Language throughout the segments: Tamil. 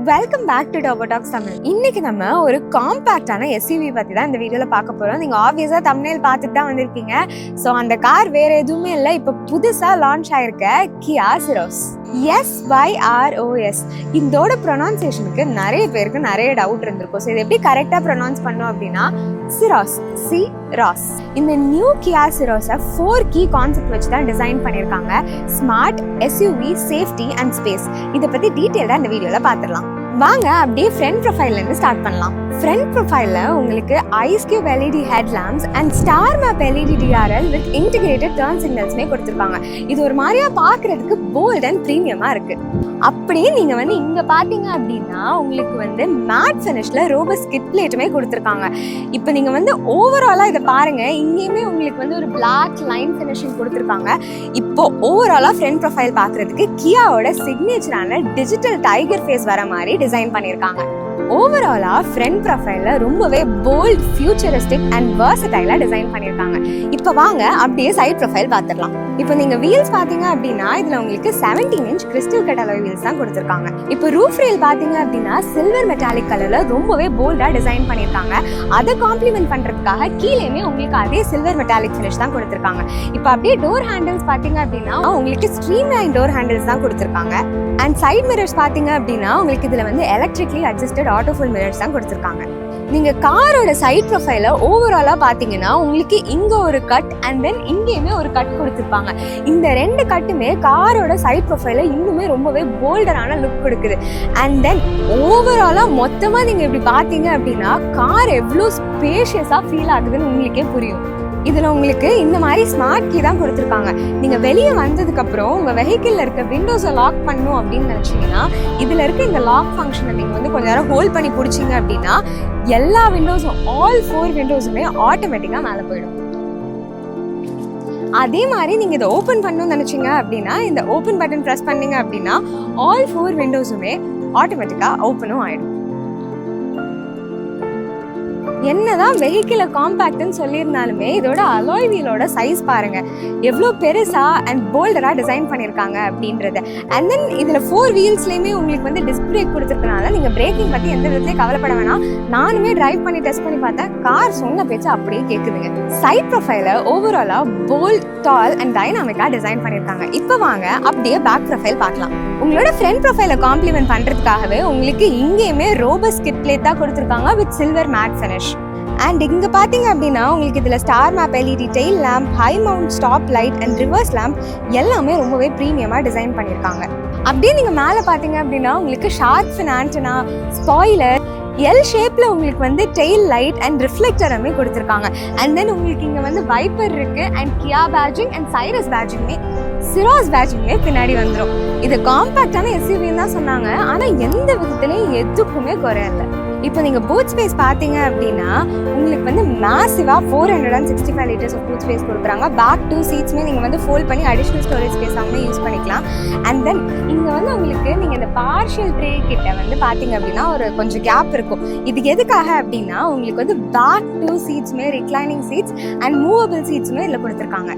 Welcome back to Turbodox Tamil. இன்னைக்கு நம்ம ஒரு காம்பாக்டான எஸ்யூவி பத்தி தான் இந்த வீடியோல பார்க்க போறோம். நீங்க ஆப்வியஸா தம்ப்நெயில் பார்த்துட்டு தான் வந்திருப்பீங்க. ஸோ அந்த கார் வேற எதுவுமே இல்லை, இப்போ புதுசா லான்ச் ஆயிருக்க கியா சிரோஸ். SYROS இதோட ப்ரொனவுன்சியேஷனுக்கு நிறைய பேருக்கு நிறைய டவுட் இருந்திருக்கும். ஸோ இது எப்படி கரெக்டா ப்ரொனவுன்ஸ் பண்ணோம் அப்படின்னா சிரோஸ், சிரோஸ். இந்த நியூ கியா சிரோஸை 4 கீ கான்செப்ட் வச்சு தான் டிசைன் பண்ணியிருக்காங்க. Smart, SUV, safety and space. இதை பத்தி டீட்டெயிலாக இந்த வீடியோல பார்த்துடலாம். வாங்க அப்படியே ஃப்ரண்ட் ப்ரொஃபைல்ல இருந்து ஸ்டார்ட் பண்ணலாம். ஃப்ரண்ட் ப்ரொஃபைல்ல உங்களுக்கு ice cube LED head lamps and star map LED DRL with integrated turn சிக்னல்ஸ்மே கொடுத்துருக்காங்க. இது ஒரு மாதிரியா பார்க்கறதுக்கு போல்ட் அண்ட் ப்ரீமியமா இருக்கு. அப்படியே நீங்க இங்க பாத்தீங்க அப்படின்னா உங்களுக்கு மேட் ஃபினிஷ்ல ரோபஸ் கிட் பிளேட்டுமே கொடுத்துருக்காங்க. இப்போ நீங்க ஓவராலா இதை பாருங்க, இங்கேயுமே உங்களுக்கு ஒரு பிளாக் லைன் ஃபினிஷிங் கொடுத்துருக்காங்க. இப்போ ஓவராலா ஃப்ரண்ட் ப்ரொஃபைல் பார்க்கறதுக்கு கியாவோட சிக்னேச்சரான டிஜிட்டல் டைகர் ஃபேஸ் வர மாதிரி டிசைன் பண்ணியிருக்காங்க. ஓவராலா ஃப்ரண்ட் ப்ரொஃபைல்ல ரொம்பவே போல்ட், ஃபியூச்சரிஸ்டிக் அண்ட் வெர்சடைலா டிசைன் பண்ணியிருக்காங்க. இப்போ வாங்க அப்படியே சைட் ப்ரொஃபைல் பார்த்துடலாம். இப்போ நீங்க வீல்ஸ் பாத்தீங்க அப்படின்னா இதுல உங்களுக்கு 17 inch crystal cut alloy wheels தான் கொடுத்துருக்காங்க. இப்போ ரூஃப் ரேல் பாத்தீங்க அப்படின்னா சில்வர் மெட்டாலிக் கலர்ல ரொம்பவே போல்டா டிசைன் பண்ணியிருக்காங்க. அதை காம்ப்ளிமெண்ட் பண்றதுக்காக கீழேயுமே உங்களுக்கு அதே சில்வர் மெட்டாலிக் ஃபினிஷ் தான் கொடுத்துருக்காங்க. இப்போ அப்படியே டோர் ஹேண்டில்ஸ் பாத்தீங்க அப்படின்னா உங்களுக்கு ஸ்ட்ரீம் லைன் டோர் ஹேண்டில்ஸ் தான் கொடுத்துருக்காங்க. அண்ட் சைட் மிரர்ஸ் பாத்தீங்க அப்படின்னா உங்களுக்கு இதுல electrically adjusted auto full mirrors தான் கொடுத்துருக்காங்க. நீங்க காரோட சைட் ப்ரொஃபைல ஓவராலா பாத்தீங்கன்னா உங்களுக்கு இங்க ஒரு கட் அண்ட் தென் இங்கேயுமே ஒரு கட் கொடுத்துருப்பாங்க. இந்த 2 கட்டுமே காரோட சைட் ப்ரொஃபைல இன்னுமே ரொம்பவே போல்டரான லுக் கொடுக்குது. அண்ட் தென் ஓவராலா மொத்தமா நீங்க இப்படி பாத்தீங்க அப்படின்னா கார் எவ்வளோ ஸ்பேஷியஸா ஃபீல் ஆகுதுன்னு உங்களுக்கே புரியும். இதுல உங்களுக்கு இந்த மாதிரி ஸ்மார்ட் கீ தான் கொடுத்துருக்காங்க. நீங்க வெளியே வந்ததுக்கு அப்புறம் உங்க வெஹிக்கிள்ல இருக்க விண்டோஸை லாக் பண்ணணும் அப்படின்னு நினைச்சீங்கன்னா இதுல இருக்க இந்த லாக் ஃபங்க்ஷனை நீங்க கொஞ்ச நேரம் ஹோல்ட் பண்ணி பிடிச்சிங்க அப்படின்னா எல்லா விண்டோஸும், ஆல் 4 விண்டோஸுமே ஆட்டோமேட்டிக்கா மேல போயிடும். அதே மாதிரி நீங்க இதை ஓபன் பண்ணணும்னு நினைச்சீங்க அப்படின்னா இந்த ஓபன் பட்டன் பிரஸ் பண்ணீங்க அப்படின்னா ஆல் 4 விண்டோஸுமே ஆட்டோமேட்டிக்கா ஓப்பனும் ஆயிடும். என்னதான் வெஹிக்கிளை காம்பாக்ட்னு சொல்லியிருந்தாலுமே இதோட அலாய் வீலோட சைஸ் பாருங்க எவ்வளோ பெருசா அண்ட் போல்டரா டிசைன் பண்ணியிருக்காங்க அப்படின்றது. அண்ட் தென் இதுல 4 வீல்ஸ்லயுமே உங்களுக்கு டிஸ்க் பிரேக் கொடுத்துருக்கனால நீங்க பிரேக்கிங் பத்தி எந்த விதத்துலயும் கவலைப்பட வேணாம். நானுமே டிரைவ் பண்ணி டெஸ்ட் பண்ணி பார்த்தேன், கார் சொன்ன பேச்சு அப்படியே கேட்குதுங்க. சைட் ப்ரொஃபைல ஓவராலா போல்ட், டால் அண்ட் டைனாமிக்கா டிசைன் பண்ணியிருக்காங்க. இப்போ வாங்க அப்படியே பேக் ப்ரொஃபைல் பார்க்கலாம். உங்களோட ஃப்ரண்ட் ப்ரொஃபைலை காம்ப்ளிமெண்ட் பண்றதுக்காகவே உங்களுக்கு இங்கேயுமே ரோபஸ் கிட் பிளேட் தான் கொடுத்துருக்காங்க with silver matte finish. And இங்க பாத்தீங்க அப்படின்னா உங்களுக்கு இதுல star map LED tail lamp, high mount stop light and reverse lamp எல்லாமே ரொம்பவே ப்ரீமியமா டிசைன் பண்ணியிருக்காங்க. அப்படியே நீங்க மேல பாத்தீங்க அப்படின்னா உங்களுக்கு shark fin antenna, spoiler, L ஷேப்ல உங்களுக்கு டெயில் லைட் அண்ட் ரிஃப்ளெக்டருமே கொடுத்துருக்காங்க. அண்ட் தென் உங்களுக்கு இங்க வைப்பர் இருக்கு and Kia badging and Syros பேட்ஜிங்குமே, சிரோஸ் பேட்ஜிங்குமே பின்னாடி வந்துடும். இது காம்பாக்டான எஸ்யூவின்னு தான் சொன்னாங்க, ஆனா எந்த விதத்துலயும் எதுக்குமே குறையல. இப்போ நீங்க பூட் ஸ்பேஸ் பாத்தீங்க அப்படின்னா உங்களுக்கு மேசிவா 465 லிட்டர்ஸ் ஆஃப் பூட் ஸ்பேஸ் கொடுக்குறாங்க. பேக் 2 சீட்ஸ்மே நீங்க ஃபோல்ட் பண்ணி அடிஷனல் ஸ்டோரேஜ் ஸ்பேஸ் ஆமே யூஸ் பண்ணிக்கலாம். அண்ட் தென் இங்க உங்களுக்கு நீங்க இந்த பார்ஷியல் ட்ரே கிட்ட பாத்தீங்க அப்படின்னா ஒரு கொஞ்சம் கேப் இருக்கும். இதுக்கு எதுக்காக அப்படின்னா உங்களுக்கு பேக் 2 சீட்ஸ்மே ரிக்ளைனிங் சீட்ஸ் அண்ட் மூவபிள் சீட்ஸ்மே இதுல கொடுத்துருக்காங்க.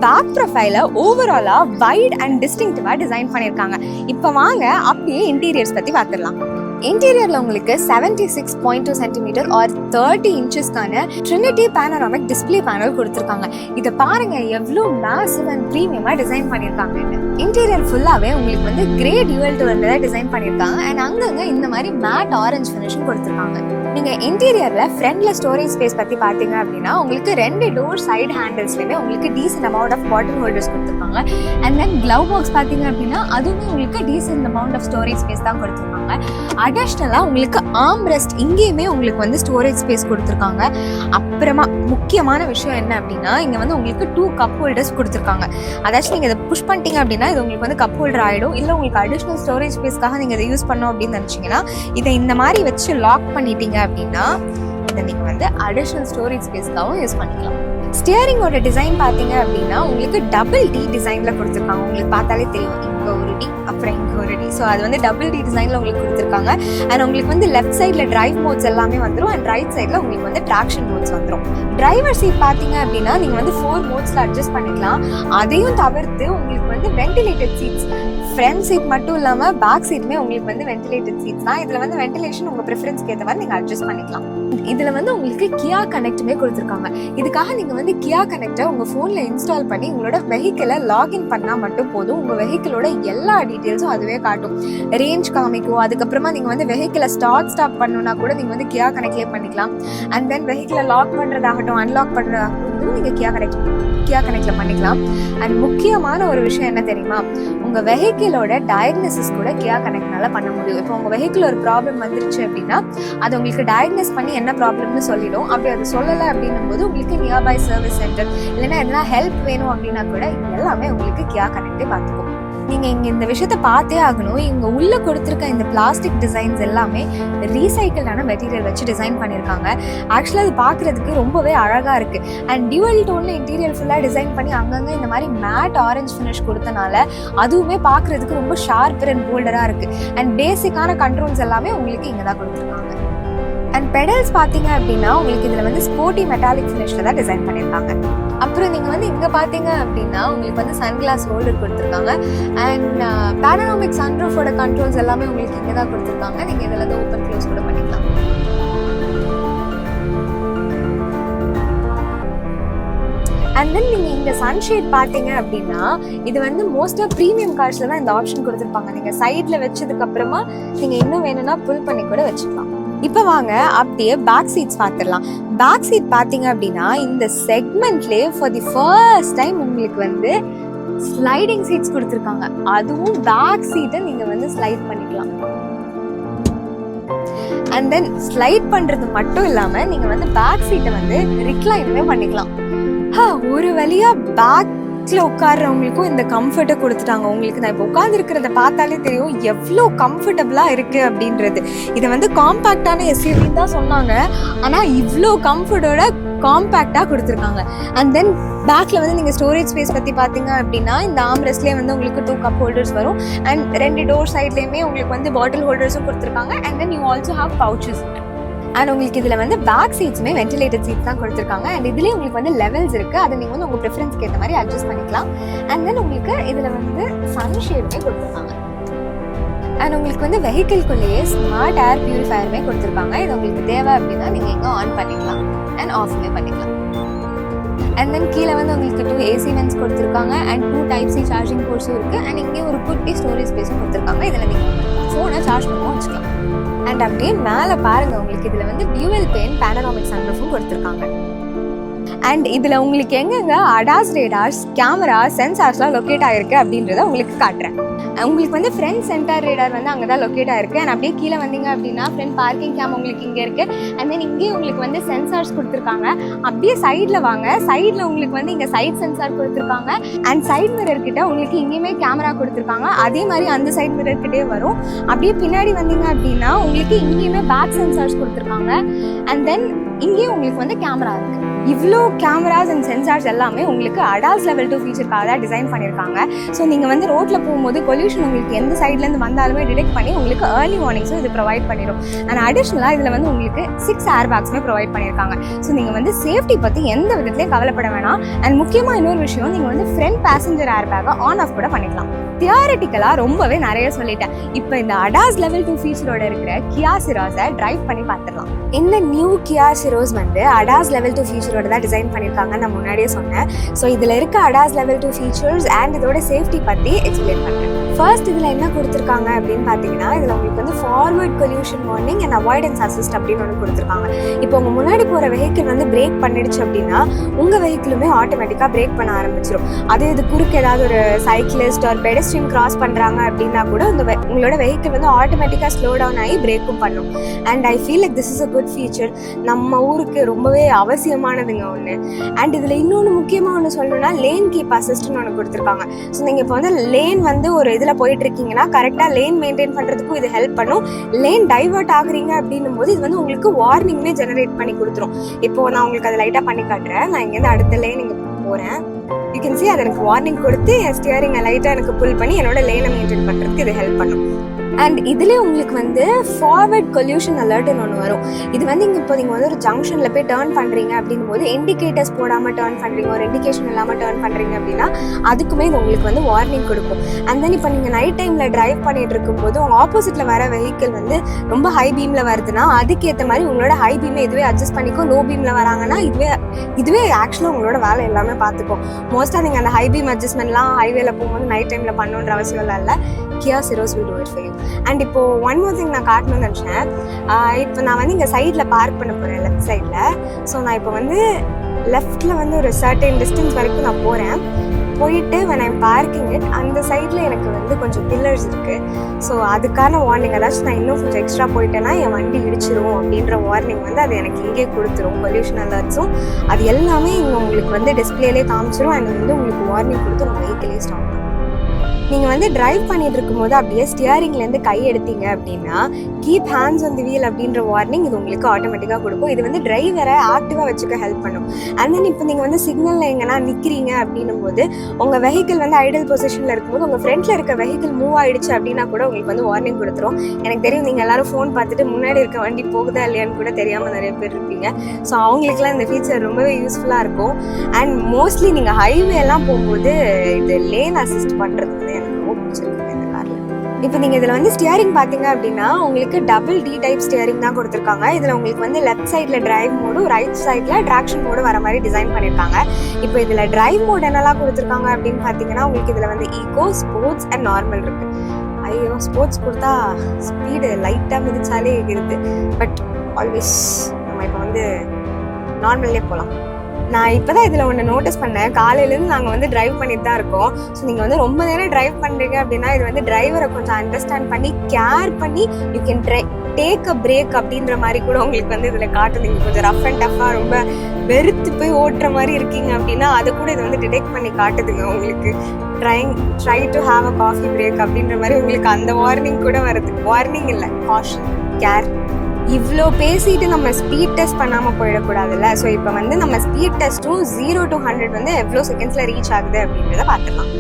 பேக் ப்ரொஃபைல ஓவராலா வைட் அண்ட் டிஸ்டிங்டிவா டிசைன் பண்ணியிருக்காங்க. இப்போ வாங்க அப்படியே இன்டீரியர்ஸ் பத்தி பார்த்துடலாம். இன்டீரியர்ல உங்களுக்கு 76.2 சென்டிமீட்டர் ஆர் 30 இன்ச்சஸ்க்கான ட்ரினிட்டி பேனராமிக் டிஸ்பிளே பேனல் கொடுத்துருக்காங்க. இதை பாருங்க எவ்வளோ மேசிவ் அண்ட் ப்ரீமியமா டிசைன் பண்ணியிருக்காங்க. இன்டீரியர் ஃபுல்லாவே உங்களுக்கு கிரே டியூவல் டோன்ல தான் டிசைன் பண்ணியிருக்காங்க. அண்ட் அங்கங்க இந்த மாதிரி மேட் ஆரஞ்சு ஃபினிஷும் கொடுத்துருக்காங்க. நீங்க இன்டீரியர்ல ஃப்ரண்ட்ல ஸ்டோரேஜ் ஸ்பேஸ் பத்தி பாத்தீங்க அப்படின்னா உங்களுக்கு 2 டோர் சைடு ஹேண்டில்ஸ்லயுமே உங்களுக்கு decent amount of bottle holders கொடுத்துருக்காங்க. அண்ட் தென் கிளவ் பாக்ஸ் பாத்தீங்க அப்படின்னா அதுவுமே உங்களுக்கு decent amount of storage space தான் கொடுத்துருக்காங்க. அடிஷ்னலா உங்களுக்கு ஆர்ம் ரெஸ்ட் இங்கேயுமே உங்களுக்கு ஸ்டோரேஜ் ஸ்பேஸ் கொடுத்துருக்காங்க. அப்புறமா முக்கியமான விஷயம் என்ன அப்படின்னா இங்க உங்களுக்கு 2 கப் ஹோல்டர்ஸ் கொடுத்துருக்காங்க. அதாச்சும் நீங்க இதை புஷ் பண்ணிட்டீங்க அப்படின்னா இது உங்களுக்கு கப் ஹோல்டர் ஆயிடும். இல்ல உங்களுக்கு அடிஷனல் ஸ்டோரேஜ் ஸ்பேஸ்க்காக நீங்க இதை யூஸ் பண்ணோம் அப்படின்னு நினைச்சீங்கன்னா இதை இந்த மாதிரி வச்சு லாக் பண்ணிட்டீங்க அப்படின்னா இதை நீங்க அடிஷனல் ஸ்டோரேஜ் ஸ்பேஸ்க்காகவும் யூஸ் பண்ணிக்கலாம். ஸ்டியரிங்கோட டிசைன் பாத்தீங்க அப்படின்னா உங்களுக்கு டபுள் D டிசைன்ல கொடுத்துருக்காங்க. உங்களுக்கு பார்த்தாலே தெரியும் இங்கே ஒரு டி, அப்புறம் இங்கே ஒரு டி. ஸோ அது வந்து டபுள் டி டிசைனில் உங்களுக்கு கொடுத்துருக்காங்க. அண்ட் உங்களுக்கு வந்து லெஃப்ட் சைடில் டிரைவ் மோட்ஸ் எல்லாமே வந்துடும். அண்ட் ரைட் சைடில் உங்களுக்கு வந்து ட்ராக்ஷன் மோட்ஸ் வந்துடும். டிரைவர் சீட் பார்த்தீங்க அப்படின்னா நீங்கள் வந்து 4 மோட்ஸில் அட்ஜஸ்ட் பண்ணிக்கலாம். அதையும் தவிர்த்து உங்களுக்கு வந்து வென்டிலேட்டட் சீட்ஸ், ஃப்ரண்ட் சீட் மட்டும் இல்லாமல் பேக் சீட்டுமே உங்களுக்கு வந்து வென்டிலேட்டட் சீட்ஸ் தான். இதில் வந்து வென்டிலேஷன் உங்கள் ப்ரிஃபரன்ஸ்க்கு ஏற்ற மாதிரி நீங்கள் அட்ஜஸ்ட் பண்ணிக்கலாம். இதில் வந்து உங்களுக்கு கியா கனெக்ட்டுமே கொடுத்துருக்காங்க. இதுக்காக நீங்கள் வந்து கியா கனெக்டை உங்கள் ஃபோனில் இன்ஸ்டால் பண்ணி உங்களோட வெஹிக்கிளை லாகின் பண்ணால் மட்டும் போதும். உங்கள் வெஹிக்கிளோட எல்லா டீட்டெயில்ஸும் அதுவே காட்டும். ரேஞ்ச் காமிக்கும். அதுக்கப்புறமா நீங்கள் வந்து வெஹிக்கிளை ஸ்டாப் பண்ணணும்னா கூட நீங்கள் வந்து கியா கனெக்ட்லேயே பண்ணிக்கலாம். அண்ட் தென் வெஹிக்கிளை லாக் பண்ணுறதாகட்டும், அன்லாக் பண்ணுறதாகட்டும், இதுவும் நீங்கள் கியா கனெக்டில் பண்ணிக்கலாம். அண்ட் முக்கியமான ஒரு விஷயம் என்ன தெரியுமா, உங்கள் வெஹிக்கிளோட டயக்னோசிஸ் கூட கியா கனெக்ட்னால பண்ண முடியும். இப்போ உங்கள் வெஹிக்கிள் ஒரு ப்ராப்ளம் வந்துருச்சு அப்படின்னா அது உங்களுக்கு டயக்னோஸ் பண்ணி என்ன ப்ராப்ளம்னு சொல்லிடும். அப்படி அது சொல்லலை அப்படின்னும் போது உங்களுக்கு நியர்பை சர்வீஸ் சென்டர் இல்லைன்னா எதனா ஹெல்ப் வேணும் அப்படின்னா கூட எல்லாமே உங்களுக்கு கியா கனெக்டே பார்த்துக்கும். நீங்கள் இங்கே இந்த விஷயத்த பார்த்தே ஆகணும். இங்கே உள்ளே கொடுத்துருக்க இந்த பிளாஸ்டிக் டிசைன்ஸ் எல்லாமே ரீசைக்கிளான மெட்டீரியல் வச்சு டிசைன் பண்ணியிருக்காங்க. ஆக்சுவலாக அது பார்க்குறதுக்கு ரொம்பவே அழகாக இருக்குது. அண்ட் டியூவல் டோனில் இன்டீரியர் ஃபுல்லாக டிசைன் பண்ணி அங்கங்கே இந்த மாதிரி மேட் ஆரஞ்ச் ஃபினிஷ் கொடுத்தனால அதுவுமே பார்க்குறதுக்கு ரொம்ப ஷார்ப்பர் அண்ட் போல்டராக இருக்குது. அண்ட் பேசிக்கான கண்ட்ரோல்ஸ் எல்லாமே உங்களுக்கு இங்கே தான் கொடுத்துருக்காங்க. அண்ட் பெடல்ஸ் பார்த்தீங்க அப்படின்னா உங்களுக்கு இதில் வந்து ஸ்போர்ட்டி மெட்டாலிக் ஃபினிஷில் தான் டிசைன் பண்ணியிருக்காங்க. அப்புறம் நீங்கள் வந்து இங்கே பார்த்தீங்க அப்படின்னா உங்களுக்கு வந்து சன்கிளாஸ் ஹோல்டர் கொடுத்துருக்காங்க. அண்ட் பேனராமிக் சன்ரூஃபோட கண்ட்ரோல்ஸ் எல்லாமே உங்களுக்கு இங்கே தான் கொடுத்துருக்காங்க. நீங்கள் இதில் வந்து ஓப்பன் க்ளோஸ் கூட பண்ணிக்கலாம். அண்ட் தென் நீங்கள் இந்த சன்ஷேட் பார்த்தீங்க அப்படின்னா இது வந்து மோஸ்ட்டாக ப்ரீமியம் கார்ஸில் தான் இந்த ஆப்ஷன் கொடுத்துருப்பாங்க. நீங்கள் சைடில் வச்சதுக்கப்புறமா நீங்கள் இன்னும் வேணும்னா புல் பண்ணி கூட வச்சுக்கலாம். இப்போ வாங்க அப்படியே பேக் சீட்ஸ் பார்த்துடலாம். பேக் சீட் பார்த்தீங்க அப்படின்னா இந்த செக்மெண்ட்லேயே ஃபார் தி ஃபர்ஸ்ட் டைம் உங்களுக்கு வந்து ஸ்லைடிங் சீட்ஸ் கொடுத்துருக்காங்க. அதுவும் பேக் சீட்டை நீங்கள் வந்து ஸ்லைட் பண்ணிக்கலாம். அண்ட் தென் ஸ்லைட் பண்ணுறது மட்டும் இல்லாமல் நீங்கள் வந்து பேக் சீட்டை வந்து ரிக்ளைனுமே பண்ணிக்கலாம். ஒரு வழியாக பேக்கில் உட்கார்றவங்களுக்கும் இந்த கம்ஃபர்ட்டை கொடுத்துட்டாங்க. உங்களுக்கு நான் இப்போ உட்காந்துருக்கிறத பார்த்தாலே தெரியும் எவ்வளோ கம்ஃபர்டபுளாக இருக்குது அப்படின்றது. இதை வந்து காம்பேக்டான எஸ்யூவின்னு தான் சொன்னாங்க, ஆனால் இவ்வளோ கம்ஃபர்ட்டோட காம்பேக்டாக கொடுத்துருக்காங்க. அண்ட் தென் பேக்கில் வந்து நீங்கள் ஸ்டோரேஜ் ஸ்பேஸ் பற்றி பார்த்தீங்க அப்படின்னா இந்த ஆம்ரெஸ்ட்லேயே வந்து உங்களுக்கு 2 கப் ஹோல்டர்ஸ் வரும். அண்ட் 2 டோர் சைட்லேயுமே உங்களுக்கு வந்து பாட்டில் ஹோல்டர்ஸும் கொடுத்துருக்காங்க. And then you also have pouches. And உங்களுக்கு இதில் வந்து பேக் சீட்ஸுமே வென்டிலேட்டட் சீட்ஸ் தான் கொடுத்துருக்காங்க. அண்ட் இதுலேயே உங்களுக்கு வந்து லெவல்ஸ் இருக்குது. அதை நீங்கள் வந்து உங்கள் ப்ரிஃபரன்ஸ்க்கு ஏற்ற மாதிரி அட்ஜஸ்ட் பண்ணிக்கலாம். அண்ட் தென் உங்களுக்கு இதில் வந்து சன்ஷேடுமே கொடுத்துருக்காங்க. அண்ட் உங்களுக்கு வந்து வெஹிக்கிள்குள்ளேயே ஸ்மார்ட் ஏர் பியூரிஃபயருமே கொடுத்துருக்காங்க. இது உங்களுக்கு தேவை அப்படின்னா நீங்கள் எங்கே ஆன் பண்ணிக்கலாம் அண்ட் ஆஃப்மே பண்ணிக்கலாம். அண்ட் தென் கீழே வந்து உங்களுக்கு 2 AC வென்ட்ஸ் கொடுத்துருக்காங்க. அண்ட் 2 Type-C சார்ஜிங் போர்ட்ஸும் இருக்குது. அண்ட் இங்கே ஒரு குட்டி ஸ்டோரேஜ் ஸ்பேஸும் கொடுத்துருக்காங்க. இதில் நீங்கள் ஃபோனை சார்ஜ் பண்ணவும் வச்சுக்கலாம். அண்ட் அப்படியே மேலே பாருங்கள், உங்களுக்கு இதில் வந்து டியூவல் பேன் பேனராமிக் சன்ரூஃபும் கொடுத்துருக்காங்க. அண்ட் இதில் உங்களுக்கு எங்கெங்கே அடாஸ் ரேடார்ஸ், கேமரா, சென்சார்ஸ்லாம் லொக்கேட் ஆகிருக்கு அப்படின்றத உங்களுக்கு காட்டுறேன். உங்களுக்கு வந்து ஃப்ரண்ட் சென்டர் ரேடார் வந்து அங்கே தான் லொக்கேட் ஆகிருக்கு. அண்ட் அப்படியே கீழே வந்தீங்க அப்படின்னா ஃப்ரண்ட் பார்க்கிங் கேம் உங்களுக்கு இங்கே இருக்குது. அண்ட் தென் இங்கேயே உங்களுக்கு வந்து சென்சார்ஸ் கொடுத்துருக்காங்க. அப்படியே சைடில் வாங்க, சைடில் உங்களுக்கு வந்து இங்கே சைட் சென்சார் கொடுத்துருக்காங்க. அண்ட் சைட் மிரர் கிட்ட உங்களுக்கு இங்கேயுமே கேமரா கொடுத்துருக்காங்க. அதே மாதிரி அந்த சைட் மிரர் கிட்டே வரும். அப்படியே பின்னாடி வந்தீங்க அப்படின்னா உங்களுக்கு இங்கேயுமே பேக் சென்சார்ஸ் கொடுத்துருக்காங்க. அண்ட் தென் இங்கேயும் உங்களுக்கு வந்து கேமரா இருக்குது. இவ்வளோ கேமராஸ் அண்ட் சென்சார்ஸ் எல்லாமே உங்களுக்கு அடாஸ் லெவல் 2 ஃபீச்சருக்காக தான் டிசைன் பண்ணியிருக்காங்க. ஸோ நீங்கள் வந்து ரோட்டில் போகும்போது பொல்யூஷன் உங்களுக்கு எந்த சைட்லேருந்து வந்தாலுமே டிடெக்ட் பண்ணி உங்களுக்கு ஏர்லி வார்னிங்ஸும் இது ப்ரொவைட் பண்ணிடும். அண்ட் அடிஷ்னலாக இதில் வந்து உங்களுக்கு 6 ஏர் பேக்ஸுமே ப்ரொவைட் பண்ணியிருக்காங்க. ஸோ நீங்கள் வந்து சேஃப்டி பற்றி எந்த விதத்துலையும் கவலைப்பட வேணாம். அண்ட் முக்கியமாக இன்னொரு விஷயம், நீங்கள் வந்து ஃப்ரண்ட் பேசஞ்சர் ஏர் பேக்கை ஆன் ஆஃப் கூட பண்ணிக்கலாம். தியாரிட்டிக்கலாக ரொம்பவே நிறைய சொல்லிட்டேன். இப்போ இந்த அடாஸ் லெவல் 2 ஃபீச்சரோட இருக்கிற கியா சிரோஸை டிரைவ் பண்ணி பார்த்துடலாம். இந்த நியூ கியா சிரோஸ் வந்து அடாஸ் லெவல் 2 ஃபீச்சரோட தான் டிசைன் பண்ணியிருக்காங்க, நான் முன்னாடியே சொன்னேன். ஸோ இதில் இருக்க அடாஸ் லெவல் 2 ஃபீச்சர்ஸ் அண்ட் இதோட சேஃப்டி பற்றி எக்ஸ்பிளைன் பண்ணுறேன். ஃபர்ஸ்ட் இதில் என்ன கொடுத்துருக்காங்க அப்படின்னு பார்த்தீங்கன்னா, இதில் உங்களுக்கு வந்து forward coalition warning and avoidance assist அப்படின்னு ஒன்று கொடுத்துருக்காங்க. இப்போ உங்கள் முன்னாடி போகிற வெஹிக்கிள் வந்து பிரேக் பண்ணிடுச்சு அப்படின்னா உங்கள் வெஹிக்கிளுமே ஆட்டோமேட்டிக்காக பிரேக் பண்ண ஆரம்பிச்சிடும். அதே இது குறுக்கு ஏதாவது ஒரு சைக்கிளிஸ்ட் ஒரு பெடஸ்ட்ரியன் கிராஸ் பண்ணுறாங்க அப்படின்னா கூட உங்களோட வெஹிக்கிள் வந்து ஆட்டோமேட்டிக்காக ஸ்லோ டவுன் ஆகி பிரேக்கும் பண்ணும். And I feel like this is a good feature. நம்ம ஊருக்கு ரொம்பவே அவசியமானதுங்க ஒன்று. அண்ட் இதில் இன்னொன்று முக்கியமாக ஒன்று சொல்லணும்னா லேன் கீப் அசிஸ்ட்னு ஒன்று கொடுத்துருக்காங்க. ஸோ நீங்கள் இப்போ வந்து லேன் வந்து ஒரு இதில் போயிட்டு இருக்கீங்கன்னா கரெக்டாக லேன் மெயின்டைன் பண்ணுறதுக்கும் இது ஹெல்ப் பண்ணும். லேன் டைவர்ட் ஆகுறீங்க அப்படின்னும் போது இது வந்து உங்களுக்கு வார்னிங்குமே ஜெனரேட் பண்ணி கொடுத்துரும். இப்போது நான் உங்களுக்கு அதை லைட்டாக பண்ணி காட்டுறேன். நான் இங்கேருந்து அடுத்த லேன் இங்கே போகிறேன். யூ கேன் see அது எனக்கு வார்னிங் கொடுத்து என் ஸ்டியரிங்கை லைட்டாக எனக்கு புல் பண்ணி என்னோட லேனை மெயின்டைன் பண்ணுறதுக்கு இது ஹெல்ப் பண்ணும். அண்ட் இதுலேயே உங்களுக்கு வந்து ஃபார்வர்ட் கொல்யூஷன் அலர்ட்னு ஒன்று வரும். இது வந்து இங்கே இப்போ நீங்கள் வந்து ஒரு ஜங்ஷனில் போய் டேர்ன் பண்ணுறீங்க அப்படின்னும் போது இண்டிகேட்டர்ஸ் போடாமல் டேர்ன் பண்ணுறீங்க, ஒரு இண்டிகேஷன் இல்லாமல் டேர்ன் பண்ணுறீங்க அப்படின்னா அதுக்குமே இது உங்களுக்கு வந்து வார்னிங் கொடுக்கும். அண்ட் தென் இப்போ நீங்கள் நைட் டைமில் டிரைவ் பண்ணிட்டு இருக்கும்போது உங்கள் ஆப்போசிட்டில் வர வெஹிக்கிள் வந்து ரொம்ப ஹை பீமில் வருதுன்னா அதுக்கேற்ற மாதிரி உங்களோட ஹை பீமை இதுவே அட்ஜஸ்ட் பண்ணிக்கும். லோ பீமில் வராங்கன்னா இதுவே ஆக்சுவலாக உங்களோட வேலை எல்லாமே பார்த்துக்கும். மோஸ்ட்டாக நீங்கள் அந்த ஹை பீம் அட்ஜஸ்ட்மெண்ட்லாம் ஹைவேல போகும்போது நைட் டைமில் பண்ணணுன்ற அவசியம் இல்லை. Kia Ceros will do it for you. And இப்போ ஒன் மோர் திங் நான் காட்டணும்னு நினச்சேன். இப்போ நான் வந்து இங்கே சைடில் பார்க் பண்ண போகிறேன், லெஃப்ட் சைடில். ஸோ நான் இப்போ வந்து லெஃப்டில் வந்து ஒரு சர்டன் டிஸ்டன்ஸ் வரைக்கும் நான் போகிறேன். போயிட்டு when I'm parking it அந்த சைடில் எனக்கு வந்து கொஞ்சம் பில்லர்ஸ் இருக்குது. ஸோ அதுக்கான வார்னிங், அதாச்சும் நான் இன்னும் கொஞ்சம் எக்ஸ்ட்ரா போயிட்டேன்னா என் வண்டி இடிச்சிரும் அப்படின்ற வார்னிங் வந்து அது எனக்கு இங்கே கொடுத்துரும். பொல்யூஷன் அலர்ட்ஸும் அது எல்லாமே இங்கே உங்களுக்கு வந்து டிஸ்பிளேலே காமிச்சிரும். அண்ட் வந்து உங்களுக்கு வார்னிங் கொடுத்து உங்கள் வெஹிக்கிளே ஸ்டாப் பண்ணும். நீங்கள் வந்து டிரைவ் பண்ணிட்டு இருக்கும்போது அப்படியே ஸ்டியரிங்லேருந்து கை எடுத்தீங்க அப்படின்னா keep hands on the wheel அப்படின்ற வார்னிங் இது உங்களுக்கு ஆட்டோமேட்டிக்காக கொடுக்கும். இது வந்து டிரைவரை ஆக்டிவாக வச்சுக்க ஹெல்ப் பண்ணும். அண்ட் தென் இப்போ நீங்கள் வந்து சிக்னலில் எங்கன்னா நிற்கிறீங்க அப்படின்னும் போது உங்கள் வெஹிக்கிள் வந்து ஐடல் பொசிஷனில் இருக்கும்போது உங்கள் ஃப்ரண்ட்டில் இருக்க வெஹிக்கிள் மூவ் ஆகிடுச்சு அப்படின்னா கூட உங்களுக்கு வந்து வார்னிங் கொடுத்துரும். எனக்கு தெரியும் நீங்கள் எல்லாரும் ஃபோன் பார்த்துட்டு முன்னாடி இருக்க வண்டி போகுதா இல்லையான்னு கூட தெரியாமல் நிறைய பேர் இருப்பீங்க. ஸோ அவங்களுக்குலாம் இந்த ஃபீச்சர் ரொம்பவே யூஸ்ஃபுல்லாக இருக்கும். அண்ட் மோஸ்ட்லி நீங்கள் ஹைவேலாம் போகும்போது இது லேன் அசிஸ்ட் பண்ணுறது வந்து எனக்கு ரொம்ப பிடிச்சிருக்கு இந்த காரில். இப்போ நீங்கள் இதில் வந்து ஸ்டியரிங் பார்த்தீங்க அப்படின்னா உங்களுக்கு டபுள் டி டைப் ஸ்டியரிங் தான் கொடுத்துருக்காங்க. இதில் உங்களுக்கு வந்து லெஃப்ட் சைடில் டிரைவ் மோடும் ரைட் சைடில் ட்ராக்ஷன் மோடு வர மாதிரி டிசைன் பண்ணியிருக்காங்க. இப்போ இதில் டிரைவ் மோட் என்னெல்லாம் கொடுத்துருக்காங்க அப்படின்னு பார்த்தீங்கன்னா உங்களுக்கு இதில் வந்து ஈகோ, ஸ்போர்ட்ஸ் அண்ட் நார்மல் இருக்குது. ஐயோ, ஸ்போர்ட்ஸ் கொடுத்தா ஸ்பீடு லைட்டாக மிதிச்சாலே இருக்குது. பட் ஆல்வேஸ் நம்ம இப்போ வந்து நார்மல்லே போகலாம். நான் இப்போ தான் இதில் ஒன்று நோட்டீஸ் பண்ணேன். காலையிலேருந்து நாங்கள் வந்து டிரைவ் பண்ணிட்டு தான் இருக்கோம். ஸோ நீங்கள் வந்து ரொம்ப நேரம் டிரைவ் பண்ணுறீங்க அப்படின்னா இது வந்து டிரைவரை கொஞ்சம் அண்டர்ஸ்டாண்ட் பண்ணி கேர் பண்ணி you can take a break அப்படின்ற மாதிரி கூட உங்களுக்கு வந்து இதில் காட்டுது. நீங்கள் கொஞ்சம் ரஃப் அண்ட் டஃப்பாக ரொம்ப வெறுத்து போய் ஓட்டுற மாதிரி இருக்கீங்க அப்படின்னா அதை கூட இது வந்து டிடெக்ட் பண்ணி காட்டுதுங்க உங்களுக்கு. Try to have a coffee break அப்படின்ற மாதிரி உங்களுக்கு அந்த வார்னிங் கூட வருது. வார்னிங் இல்லை, காஷன், கேர். இவ்வளோ பேசிட்டு நம்ம ஸ்பீட் டெஸ்ட் பண்ணாமல் போயிடக்கூடாதுல்ல. ஸோ இப்போ வந்து நம்ம ஸ்பீட் டெஸ்ட்டும் 0 to 100 வந்து எவ்வளோ செகண்ட்ஸில் ரீச் ஆகுது அப்படின்றத பார்த்துக்கலாம்.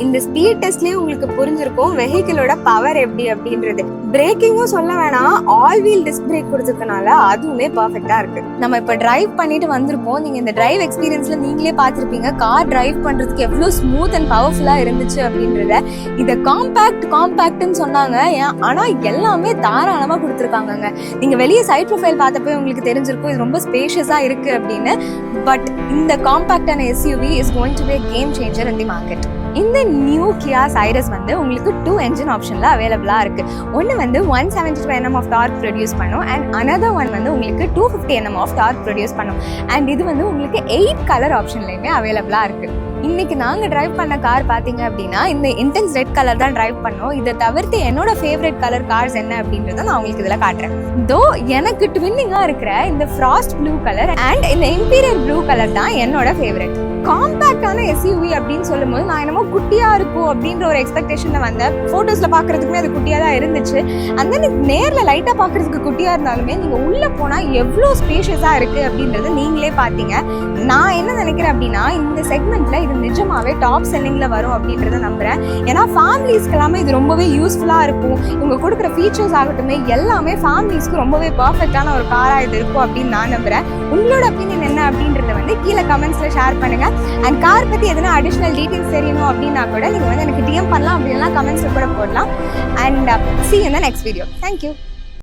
இந்த ஸ்பீட் டெஸ்ட்லேயே உங்களுக்கு புரிஞ்சிருக்கும் வெஹிக்கிளோட பவர் எப்படி அப்படின்றது. பிரேக்கிங்கும் சொல்ல வேணாம், ஆல் வீல் டிஸ்க் பிரேக் கொடுத்துருக்கனால அதுவுமே பர்ஃபெக்டாக இருக்குது. நம்ம இப்போ டிரைவ் பண்ணிட்டு வந்திருப்போம். நீங்கள் இந்த டிரைவ் எக்ஸ்பீரியன்ஸில் நீங்களே பார்த்துருப்பீங்க கார் டிரைவ் பண்ணுறதுக்கு எவ்வளோ ஸ்மூத் அண்ட் பவர்ஃபுல்லாக இருந்துச்சு அப்படின்றத. இதை காம்பேக்ட்னு சொன்னாங்க, ஆனால் எல்லாமே தாராளமாக கொடுத்துருக்காங்கங்க. நீங்கள் வெளியே சைட் ப்ரொஃபைல் பார்த்தப்போ உங்களுக்கு தெரிஞ்சிருக்கும் இது ரொம்ப ஸ்பேஷியஸாக இருக்குது அப்படின்னு. பட் இந்த காம்பேக்டான SUV is going to be a game changer in the market. இந்த நியூ Kia Ceros வந்து உங்களுக்கு 2 engine ஆப்ஷனில் அவைலபிளாக இருக்குது. ஒன்று வந்து 172 Nm ஆஃப் டார்க் ப்ரொடியூஸ் பண்ணும் அண்ட் another ஒன் வந்து உங்களுக்கு 250 Nm ஆஃப் டார்க் ப்ரொடியூஸ் பண்ணும். அண்ட் இது வந்து உங்களுக்கு 8 கலர் ஆப்ஷன்லையுமே அவைலபிளாக இருக்குது. இன்னைக்கு நாங்கள் டிரைவ் பண்ண கார் பார்த்தீங்க அப்படின்னா இந்த இன்டென்ஸ் ரெட் கலர் தான் டிரைவ் பண்ணோம். இதை தவிர்த்து என்னோட ஃபேவரட் கலர் கார்ஸ் என்ன அப்படின்றத நான் உங்களுக்கு இதில் காட்டுறேன். தோ எனக்கு ட்வின்னிங்காக இருக்கிற இந்த ஃப்ராஸ்ட் ப்ளூ கலர் அண்ட் இந்த இம்பீரியல் ப்ளூ கலர் தான் என்னோட ஃபேவரட். காம்பேக்டான எஸ்யூவி அப்படின்னு சொல்லும்போது நான் என்னமோ குட்டியாக இருக்கும் அப்படின்ற ஒரு எக்ஸ்பெக்டேஷனில் வந்தேன். ஃபோட்டோஸில் பார்க்குறதுக்குமே அது குட்டியாக தான் இருந்துச்சு. அந்த நேரில் லைட்டாக பார்க்குறதுக்கு குட்டியாக இருந்தாலுமே நீங்கள் உள்ளே போனால் எவ்வளோ ஸ்பேஷியஸாக இருக்குது அப்படின்றது நீங்களே பார்த்தீங்க. நான் என்ன நினைக்கிறேன் அப்படின்னா இந்த செக்மெண்ட்டில் இது நிஜமாவே டாப் செல்லிங்கில் வரும் அப்படின்றத நம்புகிறேன். ஏன்னா ஃபேமிலிஸ்க்கு எல்லாமே இது ரொம்பவே யூஸ்ஃபுல்லாக இருக்கும். இவங்க கொடுக்குற ஃபீச்சர்ஸ் ஆகட்டுமே எல்லாமே ஃபேமிலிஸ்க்கு ரொம்பவே பர்ஃபெக்டான ஒரு காராக இது இருக்கும் அப்படின்னு நான் நம்புகிறேன். உங்களோட ஒப்பீனியன் என்ன அப்படின்றத வந்து கீழே கமெண்ட்ஸில் ஷேர் பண்ணுங்கள். அண்ட் கார் பற்றி எதனா அடிஷ்னல் டீட்டெயில்ஸ் தெரியணும் அப்படின்னா கூட நீங்கள் வந்து எனக்கு டிஎம் பண்ணலாம், அப்படின்னா கமெண்ட்ஸில் கூட போடலாம். And see you in the next video. Thank you.